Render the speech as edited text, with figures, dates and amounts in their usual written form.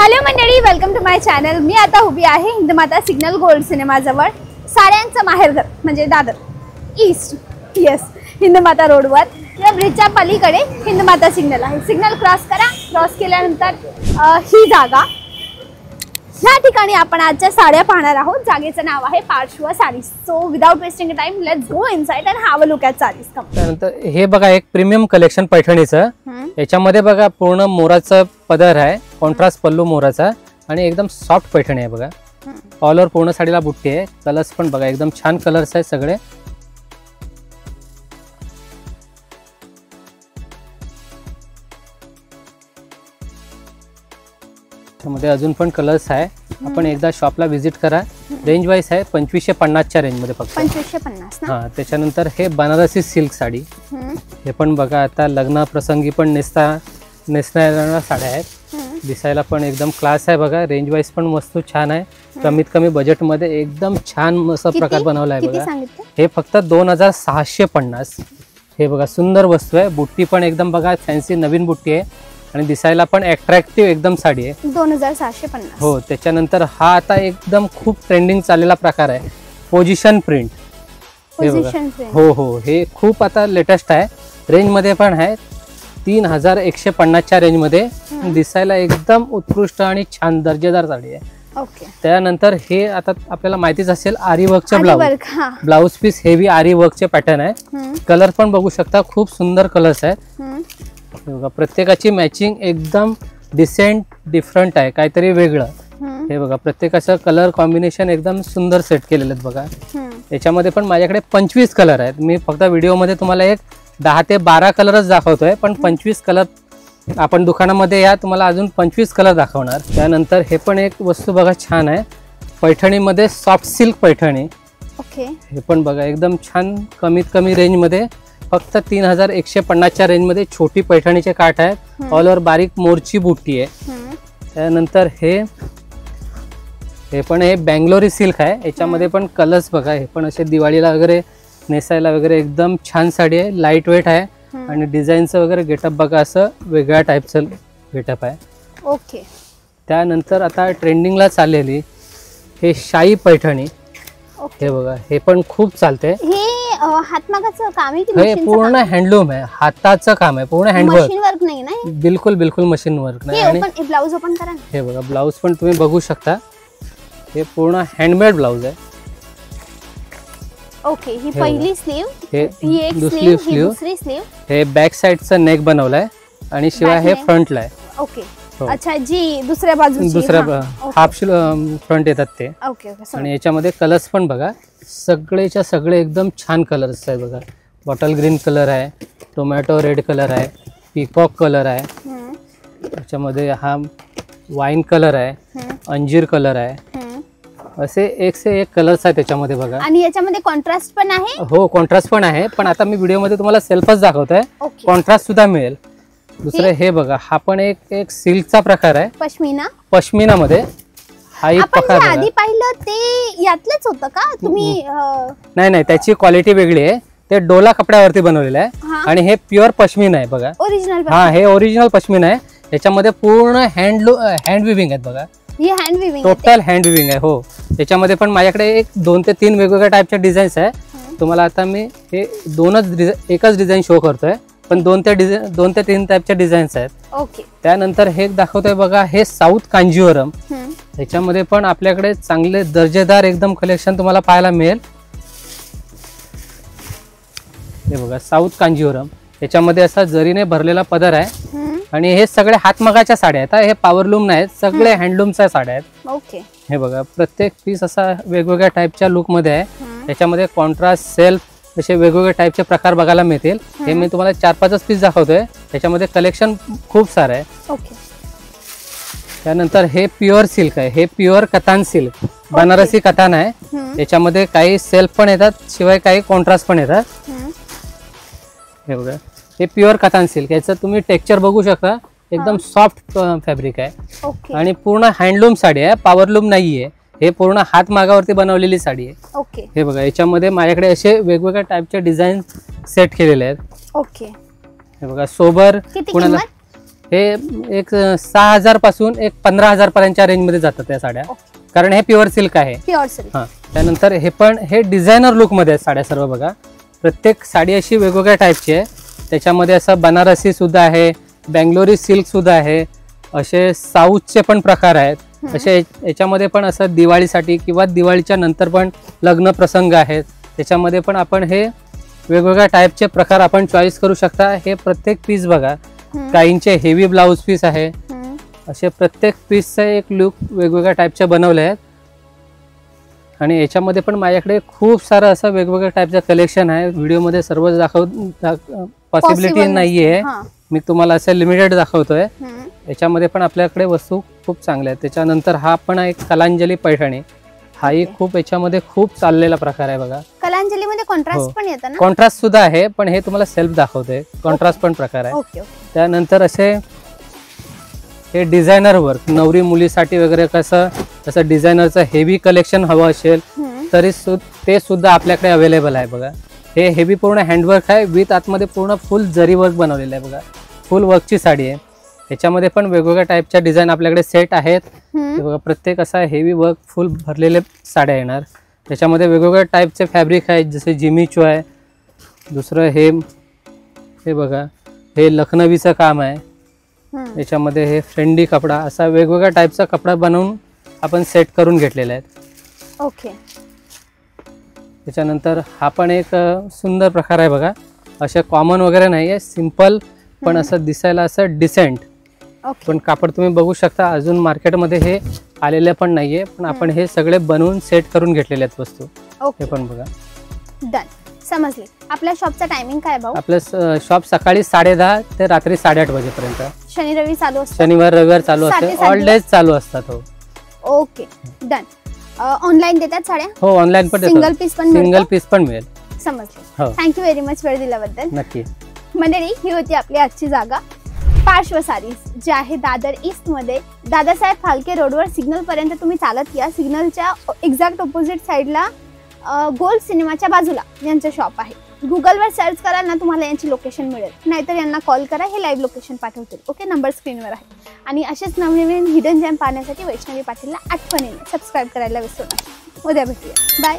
Hello मंडळी, welcome to my channel. मी आता उभी आहे हिंदमाता सिग्नल गोल्ड सिनेमाजवळ, साड्यांचं माहेरघर म्हणजे दादर ईस्ट। यस, हिंदमाता रोडवर या ब्रिजच्या पलीकडे हिंदमाता सिग्नल आहे। सिग्नल क्रॉस करा, क्रॉस केल्यानंतर ही जागा, या ठिकाणी आपण आजच्या साड्या पाहणार आहोत। जागेचं नाव आहे Parshva sarees. So without wasting time, let's go inside and have a look at sarees. त्यानंतर हे बघा एक प्रीमियम कलेक्शन पैठणीचं। याच्यामध्ये बघा पूर्ण मोराचा पदर आहे, कॉन्ट्रास्ट पल्लू मोराचा आणि एकदम सॉफ्ट पैठणी आहे बघा। ऑल ओव्हर पूर्ण साडीला बुट्टी आहे। कलर्स पण बघा एकदम छान कलर्स आहेत सगळे। मध्ये अजून पण कलर्स आहे, आपण एकदा शॉपला व्हिजिट करा। रेंज वाइज आहे 2550 च्या रेंज मध्ये फक्त 2550 ना। हां, त्याच्यानंतर हे बनारसी सिल्क साडी, हे पण बघा आता लग्न प्रसंगी पण नेसणाऱ्या साड्या आहेत। दिसायला पण एकदम क्लास आहे बघा। रेंज वाइज पण वस्तू छान आहे, कमीत कमी बजेट मध्ये एकदम छान असा प्रकार बनवला आहे बघा। हे फक्त 2650। हे बघा सुंदर वस्तू आहे, बुट्टी पण एकदम बघा फॅन्सी नवीन बुट्टी आहे आणि दिसायला पण अट्रॅक्टिव्ह एकदम साडी आहे। 2650 हो। त्याच्यानंतर हा आता एकदम खूप ट्रेंडिंग चाललेला प्रकार आहे, पोझिशन प्रिंट। हे बघा, हो हो, हे खूप आता लेटेस्ट आहे। रेंज मध्ये पण आहे 3150 च्या रेंज मध्ये। दिसायला एकदम उत्कृष्ट आणि छान दर्जेदार साडी आहे। ओके। त्यानंतर हे आता आपल्याला माहितीच असेल आरी वर्कचे ब्लाउज पीस, हेवी आरी वर्कचे पॅटर्न आहे। कलर पण बघू शकता, खूप सुंदर कलर्स आहेत बघा। प्रत्येकाची मॅचिंग एकदम डिसेंट डिफरंट आहे, काहीतरी वेगळं। हे बघा प्रत्येकाचं कलर कॉम्बिनेशन एकदम सुंदर सेट केलेले आहेत बघा। याच्यामध्ये पण माझ्याकडे 25 कलर आहेत। मी फक्त व्हिडिओमध्ये तुम्हाला एक 10 ते 12 कलरच दाखवतोय, पण 25 कलर आपण दुकानामध्ये या, तुम्हाला अजून 25 कलर दाखवणार। त्यानंतर हे पण एक वस्तू बघा छान आहे, पैठणीमध्ये सॉफ्ट सिल्क पैठणी। ओके। हे पण बघा एकदम छान, कमीत कमी रेंज मध्ये फक्त 3150 च्या रेंज मध्ये छोटी पैठणीचे काठ आहेत। ऑल ओव्हर बारीक मोरची बुट्टी आहे। त्यानंतर हे पण हे बँगलोरी सिल्क आहे। याच्यामध्ये पण कलर्स बघा, हे पण असे दिवाळीला वगैरे नेसायला वगैरे एकदम छान साडी आहे, लाईट वेट आहे आणि डिझाईनचं वगैरे गेटअप बघा असं वेगळ्या टाईपचं गेटअप आहे। ओके। त्यानंतर आता ट्रेंडिंगला चाललेली हे शाही पैठणी। हे बघा, हे पण खूप चालते। हे हातमागाचं काम आहे की हे पूर्ण हँडलूम आहे, हाताचं काम आहे, पूर्ण हँडवर्क, मशीन वर्क नाही ना? बिलकुल बिलकुल मशीन वर्क नाही। आणि ब्लाउज ओपन करा ना। हे बघा ब्लाउज पण तुम्ही बघू शकता, हे पूर्ण हँडमेड ब्लाउज आहे। ओके। ही पहिली स्लीव, ही एक दुसरी स्लीव, हे बॅक साइडचं नेक बनवलाय आणि शिवाय हे फ्रंटला आहे। ओके। अच्छा, जी दुसऱ्या बाजूची, दुसऱ्या हाफ फ्रंट येतात ते। ओके। आणि याच्यामध्ये कलर्स पण बघा, सगळेच्या सगळे एकदम छान कलर्स आहे बघा। बॉटल ग्रीन कलर आहे, टोमॅटो रेड कलर आहे, पीकॉक कलर आहे, त्याच्यामध्ये हा वाईन कलर आहे, अंजीर कलर आहे, असे एक से एक कलर्स आहेत त्याच्यामध्ये बघा। आणि याच्यामध्ये कॉन्ट्रास्ट पण आहे? हो, कॉन्ट्रास्ट पण आहे, पण आता मी व्हिडिओ मध्ये तुम्हाला सेल्फच दाखवतोय, कॉन्ट्रास्ट सुद्धा मिळेल। दुसरे हे बघा, हा पण एक सिल्कचा प्रकार आहे, पश्मिना मध्ये। हा एक प्रकार आधी पाहिलं ते यातलंच होतं का तुम्ही? नाही, त्याची क्वालिटी वेगळी आहे, ते डोला कपड्यावरती बनवलेलं आहे आणि हे प्युअर पश्मीना आहे बघा, ओरिजिनल। हा, हे ओरिजिनल पश्मीना आहे। याच्यामध्ये पूर्ण हँड विविंग आहेत बघा, टोटल हँड विविंग आहे। हो, त्याच्यामध्ये पण माझ्याकडे 2 ते 3 वेगवेगळ्या टाईपच्या डिझाईन्स आहे। तुम्हाला आता मी हे एकच डिझाईन शो करतोय, पण 2 ते 3 टाईपच्या डिझाईन्स आहेत। ओके। त्यानंतर हे दाखवतोय बघा, हे साऊथ कांजीवरम। याच्यामध्ये पण आपल्याकडे चांगले दर्जेदार एकदम कलेक्शन तुम्हाला पाहायला मिळेल। हे बघा साऊथ कांजीवरम, याच्यामध्ये असा जरीने भरलेला पदर आहे आणि हे सगळे हातमागाच्या साड्या आहेत। हे पॉवरलूम नाही, सगळे हँडलूमच्या साड्या आहेत। ओके। हे बघा प्रत्येक पीस असा वेगवेगळ्या टाईपच्या लुक मध्ये आहे। त्याच्यामध्ये कॉन्ट्रास्ट, सेल्फ असे वेगवेगळे टाईपचे प्रकार बघायला मिळतील। हे मी तुम्हाला 4-5 पीस दाखवतोय, त्याच्यामध्ये कलेक्शन खूप सारं आहे। ओके। त्यानंतर हे प्युअर सिल्क आहे, हे प्युअर कतान सिल्क, बनारसी कतान आहे। याच्यामध्ये काही सेल्फ पण येतात, शिवाय काही कॉन्ट्रास्ट पण येतात। हे बघा, हे प्युअर कतान सिल्क, याचं तुम्ही टेक्स्चर बघू शकता, एकदम सॉफ्ट फॅब्रिक आहे आणि पूर्ण हँडलूम साडी आहे, पॉवरलूम नाहीये। हे पूर्ण हात मागावरती बनवलेली साडी आहे। ओके। हे बघा, याच्यामध्ये माझ्याकडे असे वेगवेगळ्या टाईपचे डिझाईन सेट केलेले आहेत। ओके। हे बघा सोबर, कुणाला हे एक 6,000 पासून एक 15,000 पर्यंतच्या रेंज मध्ये जातात त्या साड्या, कारण हे प्युअर सिल्क आहे. Pure silk. हा, त्यानंतर हे पण हे डिझायनर लुक मध्ये आहेत साड्या सर्व. बघा प्रत्येक साडी अशी वेगवेगळ्या टाईपची आहे. त्याच्यामध्ये असं बनारसी सुद्धा आहे, बेंगलोरी सिल्क सुद्धा आहे, असे साऊथचे पण प्रकार आहेत. असे याच्यामध्ये पण असं दिवाळीसाठी किंवा दिवाळीच्या नंतर पण लग्न प्रसंग आहेत, त्याच्यामध्ये पण आपण हे वेगवेगळ्या टाईपचे प्रकार आपण चॉईस करू शकता. हे प्रत्येक पीस बघा, काहींचे हेवी ब्लाऊज पीस आहे. असे प्रत्येक पीसचे एक लुक वेगवेगळ्या टाईपचे बनवले आहेत. आणि याच्यामध्ये पण माझ्याकडे खूप सारं असं वेगवेगळ्या टाईपचं कलेक्शन आहे. व्हिडिओमध्ये सर्व पॉसिबिलिटी नाहीये, मी तुम्हाला असं लिमिटेड दाखवतोय. याच्यामध्ये पण आपल्याकडे वस्तू खूप चांगल्या आहेत. त्याच्यानंतर हा पण एक कलांजली पैठणी, हाही खूप याच्यामध्ये खूप चाललेला प्रकार आहे. बघा कलांजली मध्ये कॉन्ट्रास्ट पण येतं ना? कॉन्ट्रास्ट सुद्धा आहे, पण हे तुम्हाला सेल्फ दाखवते. कॉन्ट्रास्ट पण प्रकार आहे. त्यानंतर असे हे डिझायनर वर्क, नवरी मुलीसाठी वगैरे कसं डिझायनरचं हेवी कलेक्शन हवं असेल तरी ते सुद्धा आपल्याकडे अवेलेबल आहे. बघा हे हेवी पूर्ण हँडवर्क आहे, विथ आतमध्ये पूर्ण फुल जरी वर्क बनवलेलं आहे. बघा फुल वर्कची साडी आहे. त्याच्यामध्ये पण वेगवेगळ्या टाईपच्या डिझाईन आपल्याकडे सेट आहेत. बघा प्रत्येक असा हेवी वर्क फुल भरलेले साड्या येणार. त्याच्यामध्ये वेगवेगळ्या टाईपचे फॅब्रिक आहेत, जसे जिमीचू आहे. दुसरं हे बघा हे लखनवीचं काम आहे. याच्यामध्ये हे फ्रेंडी कपडा, असा वेगवेगळ्या टाईपचा कपडा बनवून आपण सेट करून घेतलेला आहे. ओके. त्याच्यानंतर हा पण एक सुंदर प्रकार आहे. बघा असे कॉमन वगैरे नाही आहे, सिंपल पण असं दिसायला असं डिसेंट. पण कापड तुम्ही बघू शकता, अजून मार्केटमध्ये हे आलेले पण नाहीये, पण आपण हे सगळे बनवून सेट करून घेतलेले आहेत वस्तू. हे पण बघा. डन, समजले. आपल्या शॉपचा टायमिंग काय भाऊ? आपलं शॉप सकाळी 10:30 ते रात्री 8:30 वाजेपर्यंत. शनी रवी चालू असतं? शनिवार रविवार चालू असते, ऑल डेज चालू असतात. हो. Okay done. ऑनलाईन देतात साड्या? हो ऑनलाईन पण देतो. सिंगल पीस पण मिळेल. समजले. थँक्यू व्हेरी मच वेळ दिल्याबद्दल. नक्की. मंडळी, ही होती आपली आजची जागा, पार्श्व सारीज, जे आहे दादर ईस्ट मध्ये. दादासाहेब फाळके रोडवर सिग्नल पर्यंत तुम्ही चालत या. सिग्नलच्या एक्झॅक्ट ऑपोजिट साईडला गोल्ड सिनेमाच्या बाजूला यांचं शॉप आहे. गुगलवर सर्च कराल ना, तुम्हाला यांची लोकेशन मिळेल. नाहीतर यांना कॉल करा, हे लाईव्ह लोकेशन पाठवतील. ओके, नंबर स्क्रीनवर आहे. आणि असेच नवनवीन हिडन जेम पाहण्यासाठी वैष्णवी पाटीलला आठवणीने सबस्क्राईब करायला विसरू नका. उद्या भेटूया. बाय.